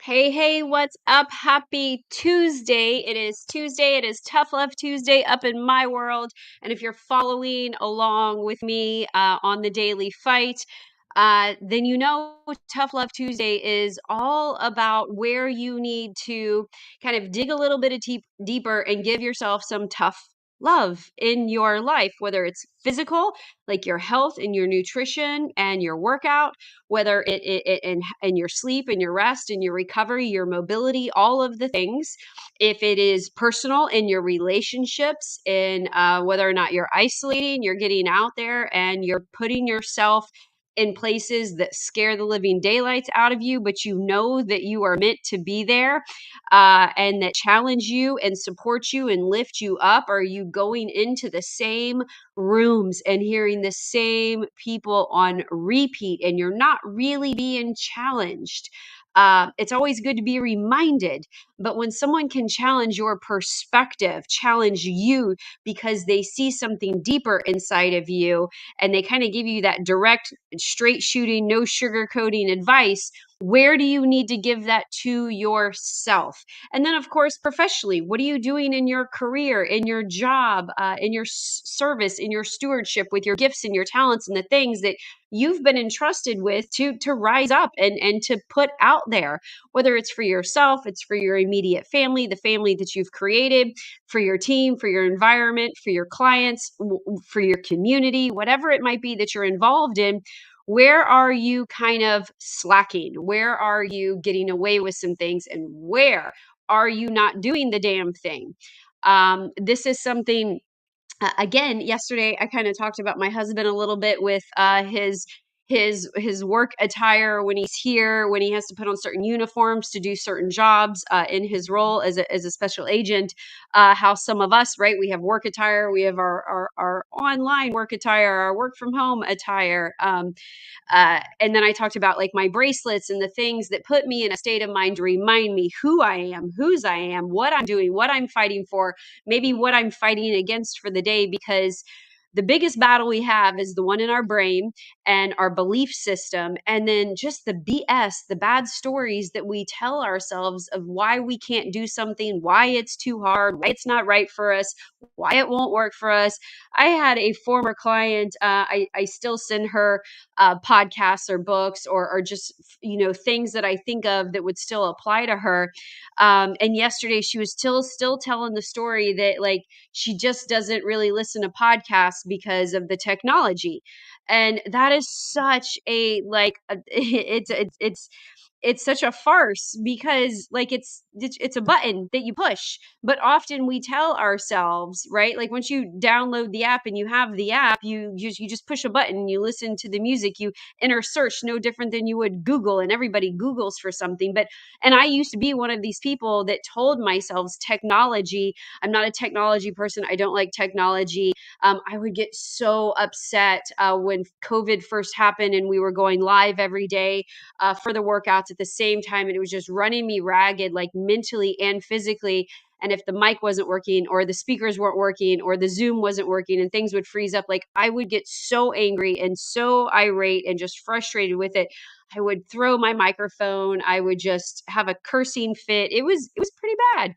Hey, hey, what's up? Happy Tuesday. It is Tuesday. It is Tough Love Tuesday up in my world. And if you're following along with me on the daily fight, then you know Tough Love Tuesday is all about where you need to kind of dig a little bit of deeper and give yourself some tough love in your life, whether it's physical, like your health and your nutrition and your workout, whether it and your sleep and your rest and your recovery, your mobility, all of the things. If it is personal in your relationships, in whether or not you're isolating, you're getting out there and you're putting yourself in places that scare the living daylights out of you, but you know that you are meant to be there, and that challenge you and support you and lift you up. Are you going into the same rooms and hearing the same people on repeat and you're not really being challenged? It's always good to be reminded, but when someone can challenge your perspective, challenge you because they see something deeper inside of you, and they kind of give you that direct, straight shooting, no sugarcoating advice, where do you need to give that to yourself? And then, of course, professionally, what are you doing in your career, in your job, in your service, in your stewardship with your gifts and your talents and the things that you've been entrusted with to rise up and to put out there, whether it's for yourself, it's for your immediate family, the family that you've created, for your team, for your environment, for your clients, for your community, whatever it might be that you're involved in. Where are you kind of slacking? Where are you getting away with some things? And where are you not doing the damn thing? This is something, again, yesterday I kind of talked about my husband a little bit with his work attire when he's here, when he has to put on certain uniforms to do certain jobs in his role as a special agent. How some of us, right, we have work attire, we have our online work attire, our work from home attire. And then I talked about like my bracelets and the things that put me in a state of mind to remind me who I am, whose I am, what I'm doing, what I'm fighting for, maybe what I'm fighting against for the day, because the biggest battle we have is the one in our brain and our belief system. And then just the BS, the bad stories that we tell ourselves of why we can't do something, why it's too hard, why it's not right for us, why it won't work for us. I had a former client, I still send her podcasts or books or just, things that I think of that would still apply to her. And yesterday she was still telling the story that like she just doesn't really listen to podcasts because of the technology. And that is such a it's such a farce, because like it's a button that you push, but often we tell ourselves, right, like once you download the app and you have the app, you just push a button and you listen to the music, you enter search, no different than you would Google, and everybody Googles for something. But and I used to be one of these people that told myself technology, I'm not a technology person, I don't like technology. I would get so upset when COVID first happened and we were going live every day for the workouts at the same time. And it was just running me ragged, like mentally and physically. And if the mic wasn't working or the speakers weren't working or the Zoom wasn't working and things would freeze up, like I would get so angry and so irate and just frustrated with it. I would throw my microphone. I would just have a cursing fit. It was pretty bad.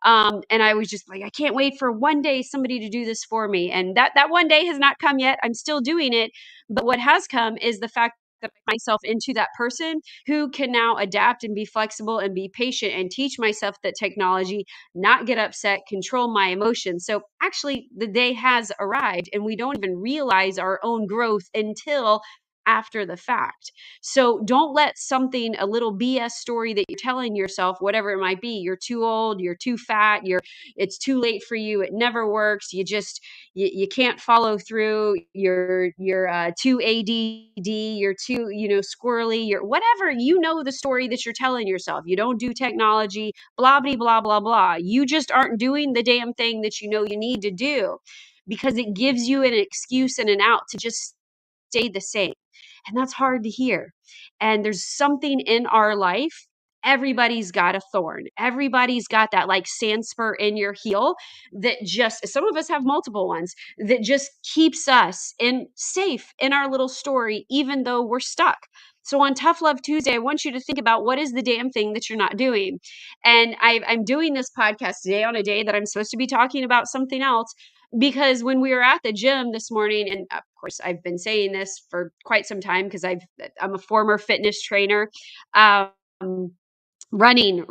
And I was just like, I can't wait for one day somebody to do this for me. And that one day has not come yet. I'm still doing it. But what has come is the fact that I myself into that person who can now adapt and be flexible and be patient and teach myself that technology, not get upset, control my emotions. So actually the day has arrived and we don't even realize our own growth until after the fact. So don't let something, a little BS story that you're telling yourself, whatever it might be, you're too old, you're too fat, it's too late for you, it never works, you can't follow through, you're too ADD, you're too, squirrely, you're whatever, the story that you're telling yourself. You don't do technology, blah blah blah blah blah. You just aren't doing the damn thing that you need to do, because it gives you an excuse and an out to just stay the same. And that's hard to hear. And there's something in our life. Everybody's got a thorn. Everybody's got that like sand spur in your heel that just, some of us have multiple ones, that just keeps us in safe in our little story, even though we're stuck. So on Tough Love Tuesday, I want you to think about what is the damn thing that you're not doing. And I'm doing this podcast today on a day that I'm supposed to be talking about something else, because when we were at the gym this morning, and of course I've been saying this for quite some time because I'm a former fitness trainer, um, running.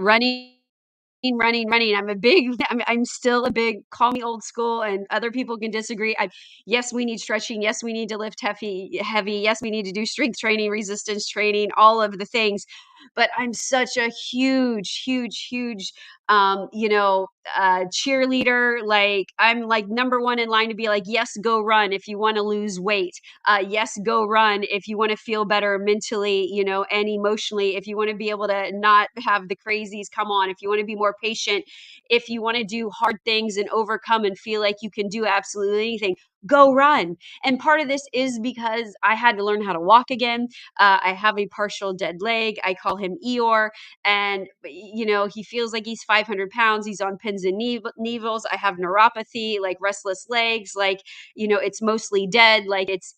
I'm still a big, call me old school, and other people can disagree. Yes, we need stretching. Yes, we need to lift heavy. Yes, we need to do strength training, resistance training, all of the things. But I'm such a huge, cheerleader. Like, I'm like number one in line to be like, yes, go run if you want to lose weight. Yes, go run if you want to feel better mentally, and emotionally, if you want to be able to not have the crazies come on, if you want to be more patient, if you want to do hard things and overcome and feel like you can do absolutely anything, go run. And part of this is because I had to learn how to walk again. I have a partial dead leg. I call him Eeyore. And, he feels like he's 500 pounds. He's on pins and needles. I have neuropathy, like restless legs. Like, it's mostly dead. Like it's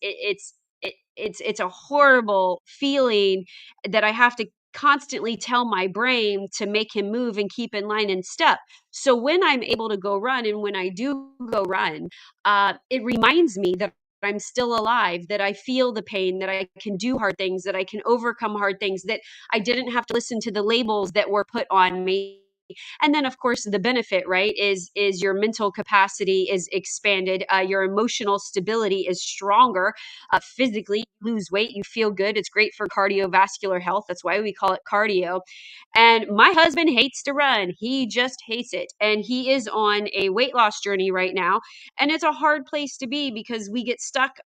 a horrible feeling that I have to constantly tell my brain to make him move and keep in line and step. So when I'm able to go run, and when I do go run, it reminds me that I'm still alive, that I feel the pain, that I can do hard things, that I can overcome hard things, that I didn't have to listen to the labels that were put on me. And then of course the benefit, right, is your mental capacity is expanded, your emotional stability is stronger, physically you lose weight, you feel good, it's great for cardiovascular health, that's why we call it cardio. And my husband hates to run, he just hates it, and he is on a weight loss journey right now. And it's a hard place to be because we get stuck.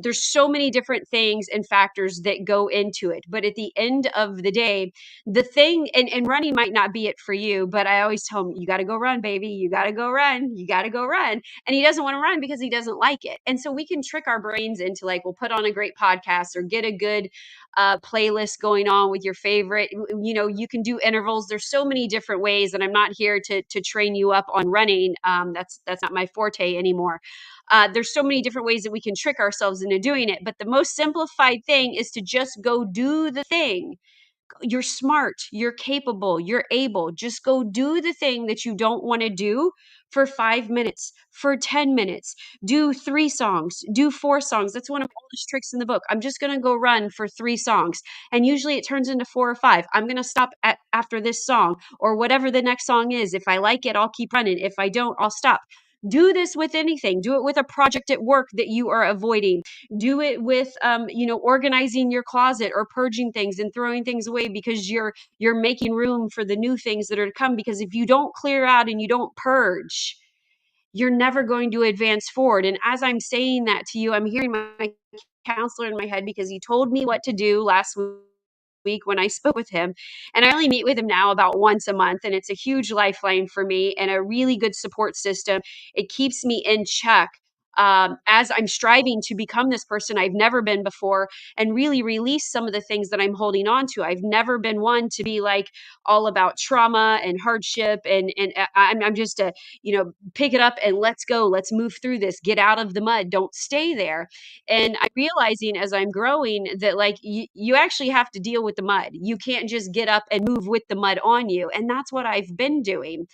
There's so many different things and factors that go into it, but at the end of the day, the thing, and running might not be it for you, but I always tell him, you got to go run, baby, you got to go run, you got to go run. And he doesn't want to run because he doesn't like it. And so we can trick our brains into, like, we'll put on a great podcast or get a good playlist going on with your favorite, you can do intervals, there's so many different ways. And I'm not here to train you up on running, that's not my forte anymore. There's so many different ways that we can trick ourselves into doing it, but the most simplified thing is to just go do the thing. You're smart, you're capable, you're able. Just go do the thing that you don't want to do for 5 minutes, for 10 minutes. Do 3 songs, do 4 songs. That's one of the oldest tricks in the book. I'm just going to go run for 3 songs. And usually it turns into 4 or 5. I'm going to stop after this song or whatever the next song is. If I like it, I'll keep running. If I don't, I'll stop. Do this with anything. Do it with a project at work that you are avoiding. Do it with organizing your closet or purging things and throwing things away because you're making room for the new things that are to come. Because if you don't clear out and you don't purge, you're never going to advance forward. And as I'm saying that to you, I'm hearing my counselor in my head, because he told me what to do last week when I spoke with him. And I only meet with him now about once a month. And it's a huge lifeline for me and a really good support system. It keeps me in check, as I'm striving to become this person I've never been before and really release some of the things that I'm holding on to. I've never been one to be like all about trauma and hardship. And I'm just a, pick it up and let's go. Let's move through this. Get out of the mud. Don't stay there. And I'm realizing as I'm growing that, like, you actually have to deal with the mud. You can't just get up and move with the mud on you. And that's what I've been doing.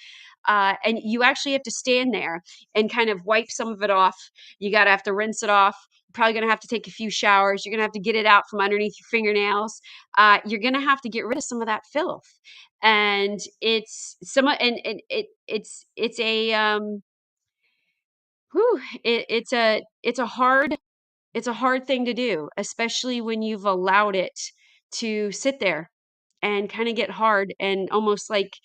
And you actually have to stand there and kind of wipe some of it off. You got to have to rinse it off. You're probably going to have to take a few showers. You're going to have to get it out from underneath your fingernails. You're going to have to get rid of some of that filth. And it's a, it's a hard, it's a hard thing to do, especially when you've allowed it to sit there and kind of get hard and almost like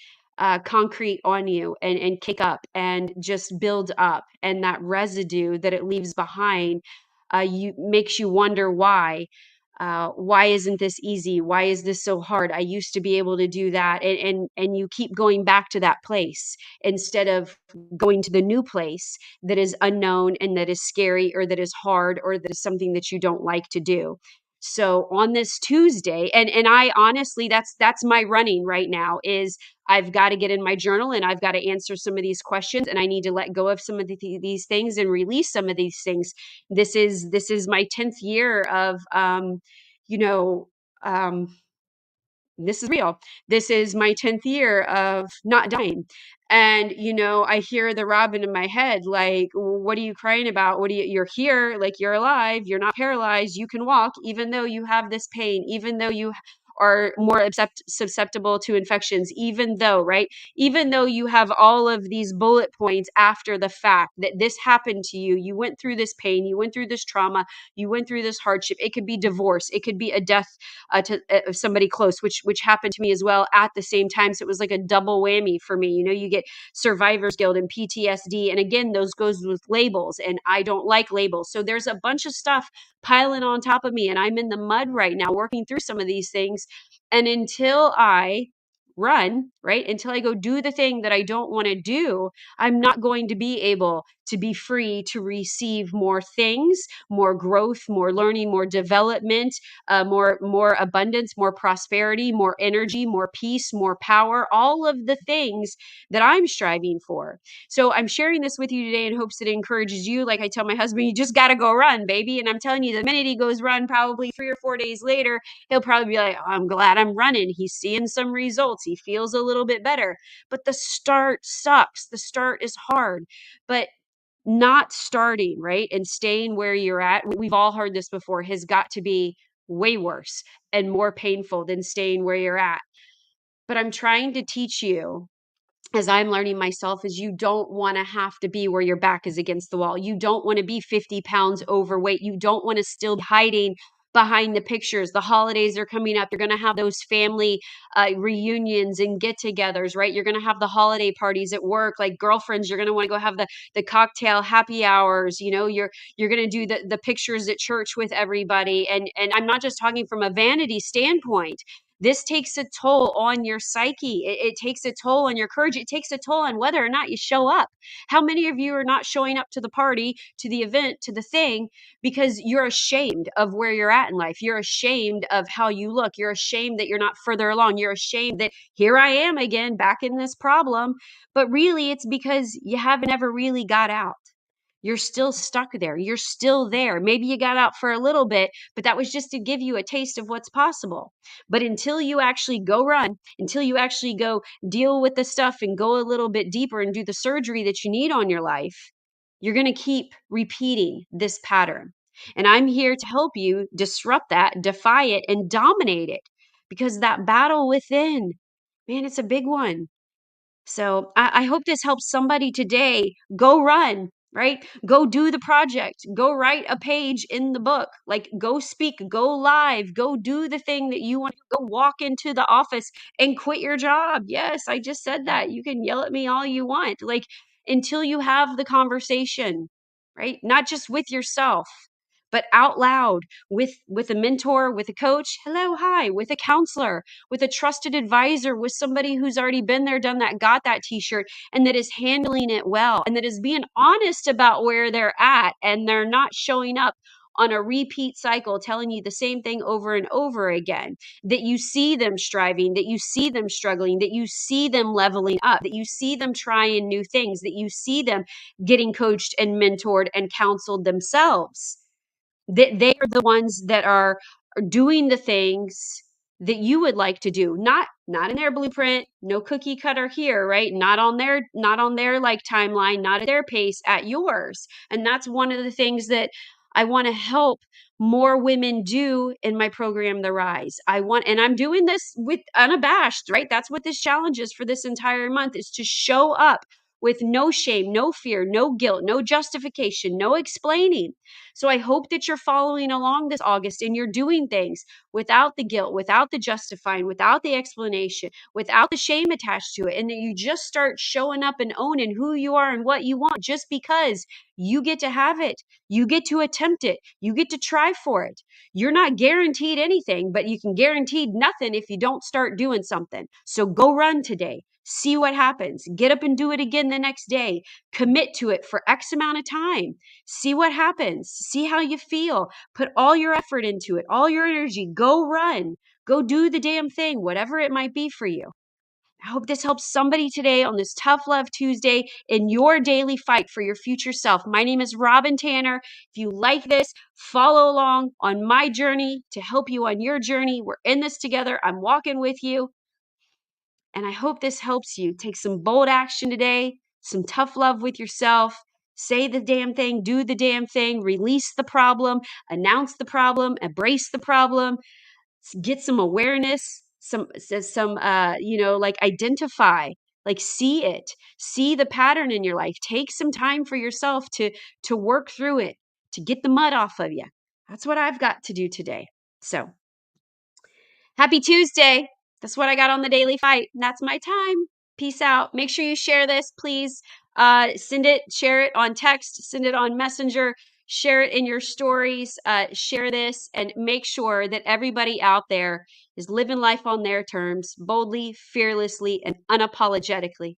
concrete on you, and kick up and just build up. And that residue that it leaves behind, you makes you wonder why. Why isn't this easy? Why is this so hard? I used to be able to do that. And you keep going back to that place instead of going to the new place that is unknown and that is scary or that is hard or that is something that you don't like to do. So on this Tuesday, and I honestly, that's my running right now, is I've got to get in my journal and I've got to answer some of these questions, and I need to let go of some of these things and release some of these things. This is my 10th year of you know, this is real. This is my 10th year of not dying. And, I hear the Robin in my head, like, what are you crying about? You're here, like, you're alive, you're not paralyzed, you can walk, even though you have this pain, even though you are more susceptible to infections, even though, right? Even though you have all of these bullet points after the fact that this happened to you, you went through this pain, you went through this trauma, you went through this hardship. It could be divorce, it could be a death to somebody close, which happened to me as well at the same time. So it was like a double whammy for me. You get survivor's guilt and PTSD, and again, those goes with labels, and I don't like labels. So there's a bunch of stuff piling on top of me, and I'm in the mud right now working through some of these things. And until I run, right? Until I go do the thing that I don't want to do, I'm not going to be able to be free to receive more things, more growth, more learning, more development, more abundance, more prosperity, more energy, more peace, more power, all of the things that I'm striving for. So I'm sharing this with you today in hopes that it encourages you. Like I tell my husband, you just got to go run, baby. And I'm telling you, the minute he goes run, probably 3 or 4 days later, he'll probably be like, oh, I'm glad I'm running. He's seeing some results. He feels a little bit better. But the start sucks. The start is hard. But not starting, right, and staying where you're at, we've all heard this before, has got to be way worse and more painful than staying where you're at. But I'm trying to teach you, as I'm learning myself, is you don't want to have to be where your back is against the wall. You don't want to be 50 pounds overweight. You don't want to still be hiding behind the pictures. The holidays are coming up. You're going to have those family reunions and get-togethers, right? You're going to have the holiday parties at work, like girlfriends. You're going to want to go have the cocktail happy hours. You're going to do the pictures at church with everybody. And I'm not just talking from a vanity standpoint. This takes a toll on your psyche. It takes a toll on your courage. It takes a toll on whether or not you show up. How many of you are not showing up to the party, to the event, to the thing, because you're ashamed of where you're at in life? You're ashamed of how you look. You're ashamed that you're not further along. You're ashamed that here I am again, back in this problem. But really, it's because you haven't ever really got out. You're still stuck there. You're still there. Maybe you got out for a little bit, but that was just to give you a taste of what's possible. But until you actually go run, until you actually go deal with the stuff and go a little bit deeper and do the surgery that you need on your life, you're going to keep repeating this pattern. And I'm here to help you disrupt that, defy it, and dominate it, because that battle within, man, it's a big one. So I hope this helps somebody today. Go run, right? Go do the project. Go write a page in the book. Like, go speak, go live, go do the thing that you want to go walk into the office and quit your job. Yes, I just said that. You can yell at me all you want. Like, until you have the conversation, right? Not just with yourself, but out loud with a mentor, with a coach, hello, hi, with a counselor, with a trusted advisor, with somebody who's already been there, done that, got that t-shirt, and that is handling it well, and that is being honest about where they're at, and they're not showing up on a repeat cycle telling you the same thing over and over again. That you see them striving, that you see them struggling, that you see them leveling up, that you see them trying new things, that you see them getting coached and mentored and counseled themselves. They are the ones that are doing the things that you would like to do, not in their blueprint, no cookie cutter here, right? Not on their like timeline, not at their pace, at yours. And that's one of the things that I want to help more women do in my program, The Rise. And I'm doing this with unabashed, right? That's what this challenge is for this entire month, is to show up with no shame, no fear, no guilt, no justification, no explaining. So I hope that you're following along this August and you're doing things without the guilt, without the justifying, without the explanation, without the shame attached to it. And that you just start showing up and owning who you are and what you want, just because you get to have it. You get to attempt it. You get to try for it. You're not guaranteed anything, but you can guarantee nothing if you don't start doing something. So go run today. See what happens. Get up and do it again the next day. Commit to it for X amount of time. See what happens. See how you feel. Put all your effort into it, all your energy. Go run. Go do the damn thing, whatever it might be for you. I hope this helps somebody today on this Tough Love Tuesday in your daily fight for your future self. My name is Robin Tanner. If you like this, follow along on my journey to help you on your journey. We're in this together. I'm walking with you. And I hope this helps you take some bold action today, some tough love with yourself. Say the damn thing, do the damn thing, release the problem, announce the problem, embrace the problem, get some awareness, like identify, like see the pattern in your life. Take some time for yourself to work through it, to get the mud off of you. That's what I've got to do today. So happy Tuesday. That's what I got on the Daily Fight. And that's my time. Peace out. Make sure you share this, please. Share it on text, send it on Messenger, share it in your stories, share this, and make sure that everybody out there is living life on their terms, boldly, fearlessly, and unapologetically.